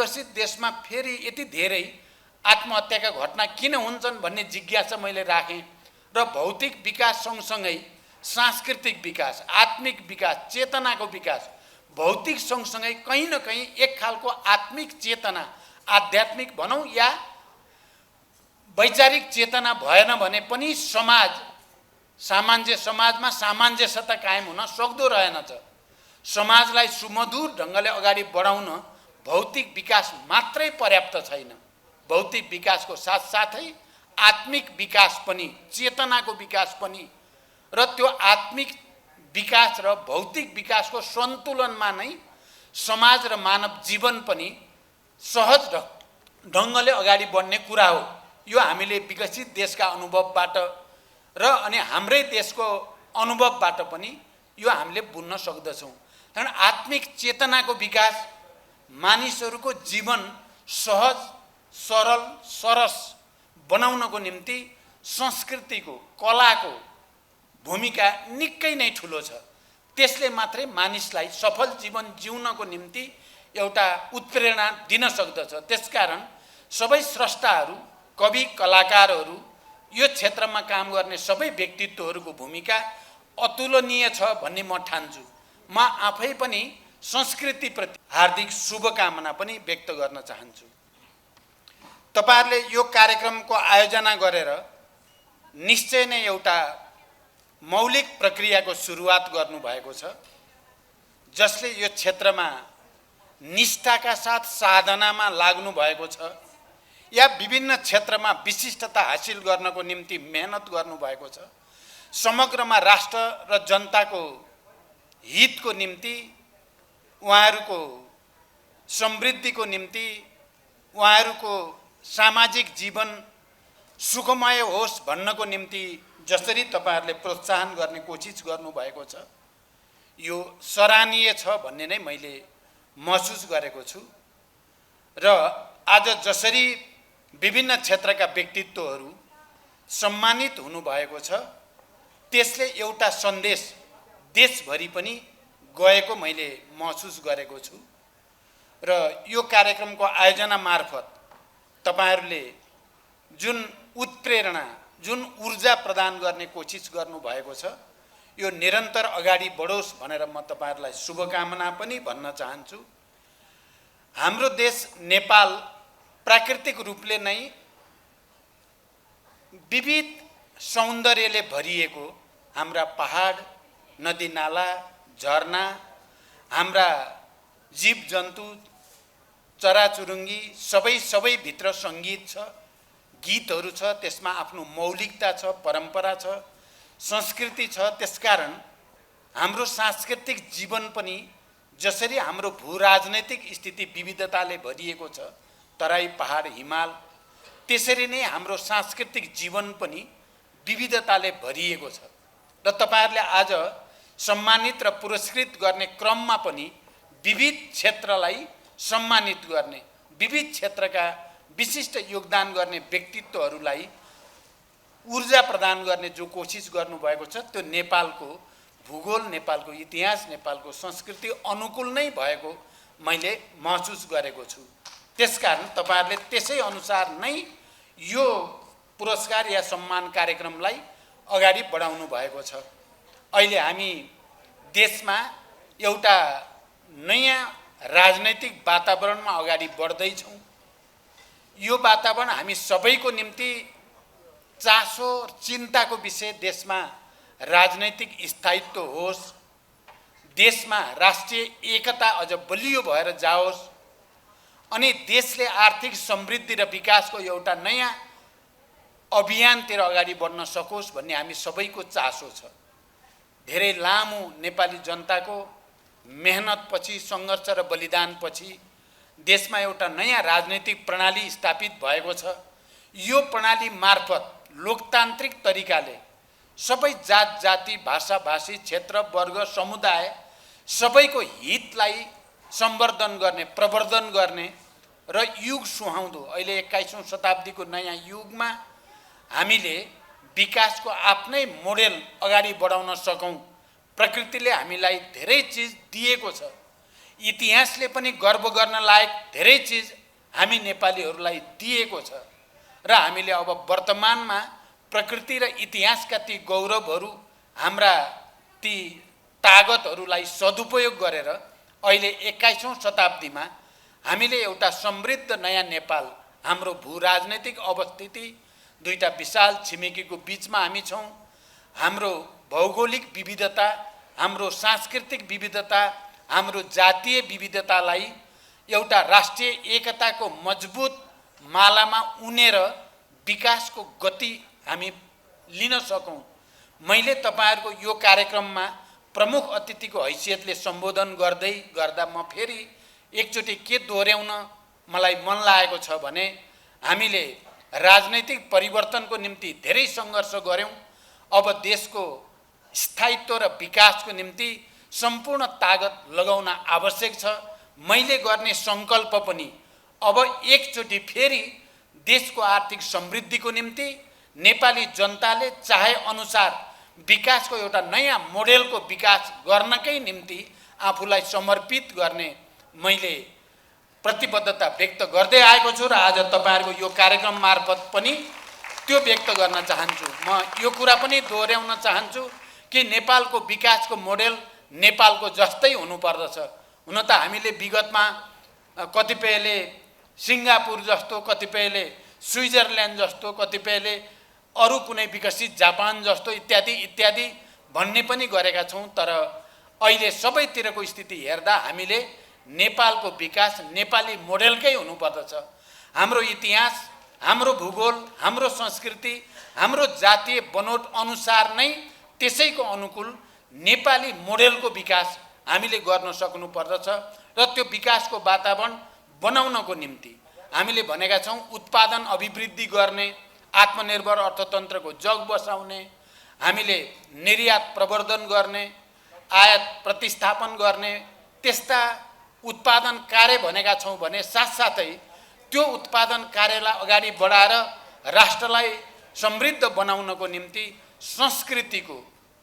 विकसित देशमा फेरि यति धेरै आत्महत्याका घटना किन हुन्छन् भन्ने जिज्ञासा मैले राखेँ र भौतिक विकास सँगसँगै सांस्कृतिक विकास, आत्मिक विकास, चेतनाको विकास, भौतिक सँगसँगै कहीँ न कहीँ एक खालको आत्मिक चेतना, आध्यात्मिक भनौँ या वैचारिक चेतना भएन भने पनि समाजमा सामञ्जस्यता कायम हुन सक्दो रहेनछ। समाजलाई सुमधुर ढङ्गले अगाडि बढाउन भौतिक विकास मात्रै पर्याप्त छैन। भौतिक विकासको साथसाथै आत्मिक विकास पनि, चेतनाको विकास पनि, र त्यो आत्मिक विकास र भौतिक विकासको सन्तुलनमा नै समाज र मानव जीवन पनि सहज ढङ्गले अगाडि बढ्ने कुरा हो। यो हामीले विकसित देशका अनुभवबाट र अनि हाम्रै देशको अनुभवबाट पनि यो हामीले बुझ्न सक्दछौँ। कारण आत्मिक चेतनाको विकास मानिसहरूको जीवन सहज, सरल, सरस बनाउनको निम्ति संस्कृतिको, कलाको भूमिका निकै नै ठुलो छ। त्यसले मात्रै मानिसलाई सफल जीवन जिउनको निम्ति एउटा उत्प्रेरणा दिन सक्दछ। त्यसकारण सबै स्रष्टाहरू, कवि, कलाकारहरू, यो क्षेत्रमा काम गर्ने सबै व्यक्तित्वहरूको भूमिका अतुलनीय छ भन्ने म ठान्छु। म आफै पनि संस्कृतिप्रति हार्दिक शुभकामना पनि व्यक्त गर्न चाहन्छु। तपाईहरुले यो कार्यक्रमको आयोजना गरेर निश्चय नै एउटा मौलिक प्रक्रियाको सुरुवात गर्नुभएको छ, जसले यो क्षेत्रमा निष्ठाका साथ साधनामा लाग्नु भएको छ या विभिन्न क्षेत्रमा विशिष्टता हासिल गर्नको निम्ति मेहनत गर्नुभएको छ। समग्रमा राष्ट्र र जनताको हितको निम्ति, उहाँहरूको समृद्धिको निम्ति, उहाँहरूको सामाजिक जीवन सुखमय होस् भन्नको निम्ति जसरी तपाईहरुले प्रोत्साहन गर्ने कोसिस गर्नुभएको छ, यो सराहनीय छ भन्ने नै मैले महसुस गरेको छु। र आज जसरी विभिन्न क्षेत्रका व्यक्तित्वहरू सम्मानित हुनुभएको छ, त्यसले एउटा सन्देश देशभरि पनि गएको मैले महसुस गरेको छु। र यो कार्यक्रमको आयोजना मार्फत तपाईहरुले जुन उत्प्रेरणा, जुन ऊर्जा प्रदान गर्ने कोसिस गर्नुभएको छ, यो निरन्तर अगाडि बढोस् भनेर म तपाईहरुलाई शुभकामना पनि भन्न चाहन्छु। हाम्रो देश नेपाल प्राकृतिक रूपले नै विविध सौन्दर्यले भरिएको, हाम्रा पहाड, नदी नाला, झरना, हाम्रा जीव जन्तु, चराचुरुङ्गी सबै भित्र सङ्गीत छ, गीतहरू छ, त्यसमा आफ्नो मौलिकता छ, परम्परा छ, संस्कृति छ। त्यसकारण हाम्रो सांस्कृतिक जीवन पनि जसरी हाम्रो भूराजनैतिक स्थिति विविधताले भरिएको छ, तराई, पहाड, हिमाल, त्यसरी नै हाम्रो सांस्कृतिक जीवन पनि विविधताले भरिएको छ। र तपाईहरुले आज सम्मानित र पुरस्कृत गर्ने क्रममा पनि विविध क्षेत्रलाई सम्मानित गर्ने, विविध क्षेत्रका विशिष्ट योगदान गर्ने व्यक्तित्वहरूलाई ऊर्जा प्रदान गर्ने जो कोसिस गर्नुभएको छ, त्यो नेपालको भूगोल, नेपालको इतिहास, नेपालको संस्कृति अनुकूल नै भएको मैले महसुस गरेको छु। त्यसकारण तपाईहरुले त्यसै अनुसार नै यो पुरस्कार या सम्मान कार्यक्रमलाई अगाडि बढाउनु भएको छ। अहिले हामी देशमा एउटा नयाँ राजनैतिक वातावरणमा अगाडि बढ्दैछौँ। यो वातावरण हामी सबैको निम्ति चासो, चिन्ताको विषय देशमा राजनैतिक स्थायित्व होस्, देशमा राष्ट्रिय एकता अझ बलियो भएर जाओस्, अनि देशले आर्थिक समृद्धि र विकासको एउटा नयाँ अभियानतिर अगाडि बढ्न सकोस् भन्ने हामी सबैको चासो छ। धेरै लामो नेपाली जनताको मेहनतपछि, सङ्घर्ष र बलिदानपछि देशमा एउटा नयाँ राजनैतिक प्रणाली स्थापित भएको छ। यो प्रणाली मार्फत लोकतान्त्रिक तरिकाले सबै जात जाति, भाषा भाषी, क्षेत्र, वर्ग, समुदाय सबैको हितलाई सम्वर्धन गर्ने, प्रवर्धन गर्ने र युग सुहाउँदो अहिले 21औं शताब्दीको नयाँ युगमा हामीले विकासको आफ्नै मोडेल अगाडि बढाउन सकौँ। प्रकृतिले हामीलाई धेरै चिज दिएको छ, इतिहासले पनि गर्व गर्न लायक धेरै चिज हामी नेपालीहरूलाई दिएको छ र हामीले अब वर्तमानमा प्रकृति र इतिहासका ती गौरवहरू हाम्रा ती तागतहरूलाई सदुपयोग गरेर अहिले 21औं शताब्दीमा हामीले एउटा समृद्ध नयाँ नेपाल, हाम्रो भू राजनैतिक अवस्थिति दुईटा विशाल छिमेकीको बीचमा हामी छौँ, हाम्रो भौगोलिक विविधता, हाम्रो सांस्कृतिक विविधता, हाम्रो जातीय विविधतालाई एउटा राष्ट्रिय एकताको मजबुत मालामा उनेर विकासको गति हामी लिन सकौँ। मैले तपाईहरुको यो कार्यक्रममा प्रमुख अतिथिको हैसियतले सम्बोधन गर्दा म फेरि एकचोटि के दोहोर्याउन मलाई मन लागेको छ भने हामीले राजनैतिक परिवर्तनको निम्ति धेरै सङ्घर्ष गर्यौं। अब देशको स्थायित्व र विकासको निम्ति सम्पूर्ण तागत लगाउन आवश्यक छ। मैले गर्ने संकल्प पनि अब एकचोटि फेरि देशको आर्थिक समृद्धिको निम्ति नेपाली जनताले चाहे अनुसार विकासको एउटा नयाँ मोडेलको विकास गर्नकै निम्ति आफूलाई समर्पित गर्ने मैले प्रतिबद्धता व्यक्त गर्दै आएको छु र आज तपाईहरुको यो कार्यक्रम मार्फत पनि त्यो व्यक्त गर्न चाहन्छु। म यो कुरा पनि दोहोर्याउन चाहन्छु कि नेपालको विकासको मोडेल नेपालको जस्तै हुनुपर्दछ। हुन त हामीले विगतमा कतिपयले सिङ्गापुर जस्तो, कतिपयले स्विजरल्यान्ड जस्तो, कतिपयले अरू कुनै विकसित जापान जस्तो इत्यादि इत्यादि भन्ने पनि गरेका छौँ। तर अहिले सबैतिरको स्थिति हेर्दा हामीले नेपालको विकास नेपाली मोडेलकै हुनुपर्दछ। हाम्रो इतिहास, हाम्रो भूगोल, हाम्रो संस्कृति, हाम्रो जातीय बनोट अनुसार नै त्यसैको अनुकूल नेपाली मोडेलको विकास हामीले गर्न सक्नु पर्दछ र त्यो विकासको वातावरण बनाउनको निम्ति हामीले भनेका छौँ उत्पादन अभिवृद्धि गर्ने, आत्मनिर्भर अर्थतन्त्रको जग बसाउने, हामीले निर्यात प्रवर्धन गर्ने, आयात प्रतिस्थापन गर्ने, त्यस्ता उत्पादन कार्य भनेका छौँ भने साथसाथै त्यो उत्पादन कार्यलाई अगाडि बढाएर राष्ट्रलाई समृद्ध बनाउनको निम्ति संस्कृतिको,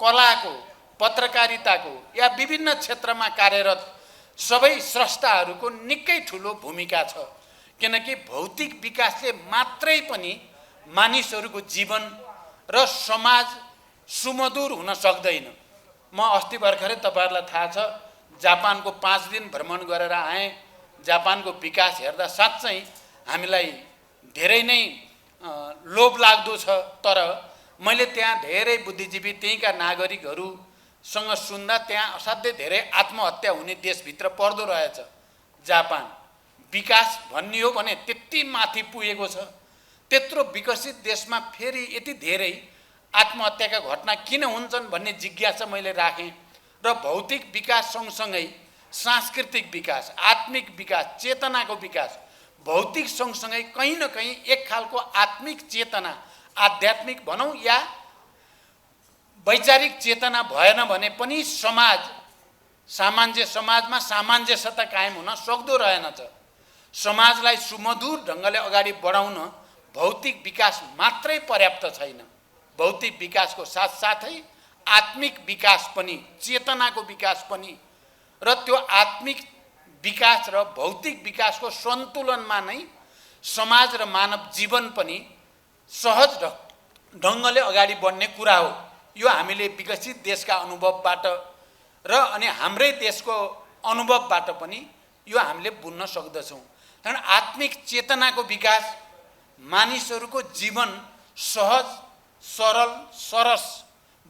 कलाको, पत्रकारिताको या विभिन्न क्षेत्रमा कार्यरत सबै स्रष्टाहरूको निकै ठुलो भूमिका छ। किनकि भौतिक विकासले मात्रै पनि मानिसहरूको जीवन र समाज सुमधुर हुन सक्दैन। म अस्ति भर्खरै तपाईहरुलाई थाहा छ जापानको 5 दिन भ्रमण गरेर आएँ। जापानको विकास हेर्दा साँच्चै हामीलाई धेरै नै लोभ लाग्दो छ। तर मैले त्यहाँ धेरै बुद्धिजीवी, त्यहीँका नागरिकहरूसँग सुन्दा त्यहाँ असाध्यै धेरै आत्महत्या हुने देशभित्र पर्दो रहेछ। जापान विकास भन्ने हो भने त्यति माथि पुगेको छ। त्यत्रो विकसित देशमा फेरि यति धेरै आत्महत्याका घटना किन हुन्छन् भन्ने जिज्ञासा मैले राखेँ र भौतिक विकास सँगसँगै सांस्कृतिक विकास, आत्मिक विकास, चेतनाको विकास, भौतिक सँगसँगै कहीँ न कहीँ एक खालको आत्मिक चेतना, आध्यात्मिक भनौँ या वैचारिक चेतना भएन भने पनि समाजमा सामञ्जस्यता कायम हुन सक्दो रहेनछ। समाजलाई सुमधुर ढङ्गले अगाडि बढाउन भौतिक विकास मात्रै पर्याप्त छैन। भौतिक विकासको साथसाथै आत्मिक विकास पनि, चेतनाको विकास पनि र त्यो आत्मिक विकास र भौतिक विकासको सन्तुलनमा नै समाज र मानव जीवन पनि सहज ढङ्गले अगाडि बढ्ने कुरा हो। यो हामीले विकसित देशका अनुभवबाट र अनि हाम्रै देशको अनुभवबाट पनि यो हामीले बुझ्न सक्दछौँ। कारण आत्मिक चेतनाको विकास मानिसहरूको जीवन सहज, सरल, सरस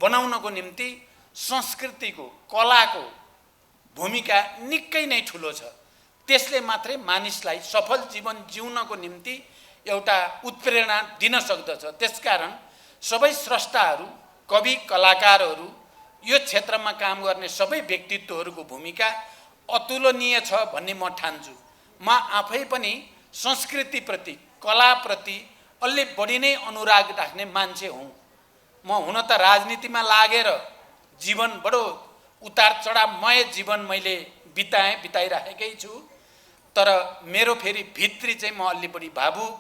बनाउनको निम्ति संस्कृतिको, कलाको भूमिका निकै नै ठुलो छ। त्यसले मात्रै मानिसलाई सफल जीवन जिउनको निम्ति एउटा उत्प्रेरणा दिन सक्दछ। त्यसकारण सबै स्रष्टाहरू, कवि, कलाकारहरू, यो क्षेत्रमा काम गर्ने सबै व्यक्तित्वहरूको भूमिका अतुलनीय छ भन्ने म ठान्छु। म आफै पनि संस्कृतिप्रति, कलाप्रति अलि बढी नै अनुराग राख्ने मान्छे हुँ। म हुन त राजनीतिमा लागेर जीवन बडो उतार चढावमय जीवन मैले बिताइराखेकै छु। तर मेरो फेरि भित्री चाहिँ म अलि बढी भावुक,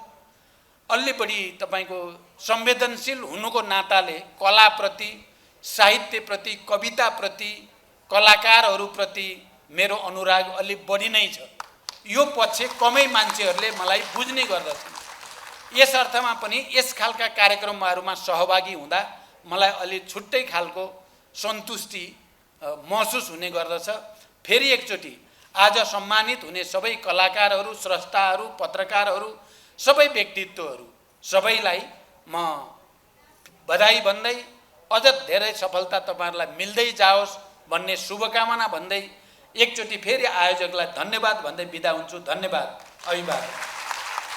अलि बढी तपाईको संवेदनशील हुनुको नाताले कलाप्रति, साहित्यप्रति, कविताप्रति, कलाकारहरूप्रति मेरो अनुराग अलि बढी नै छ। यो पक्ष कमै मान्छेहरूले मलाई बुझ्ने गर्दछन्। यस अर्थमा पनि यस खालका कार्यक्रमहरूमा सहभागी हुँदा मलाई अलि छुट्टै खालको सन्तुष्टि महसुस हुने गर्दछ। फेरि एकचोटि आज सम्मानित हुने सबै कलाकारहरू, स्रष्टाहरू, पत्रकारहरू, सबै व्यक्तित्वहरू सबैलाई म बधाई भन्दै अझ धेरै सफलता तपाईहरुलाई मिल्दै जाओस् भन्ने शुभकामना भन्दै एकचोटि फेरि आयोजकलाई धन्यवाद भन्दै बिदा हुन्छु। धन्यवाद। अभिवादन।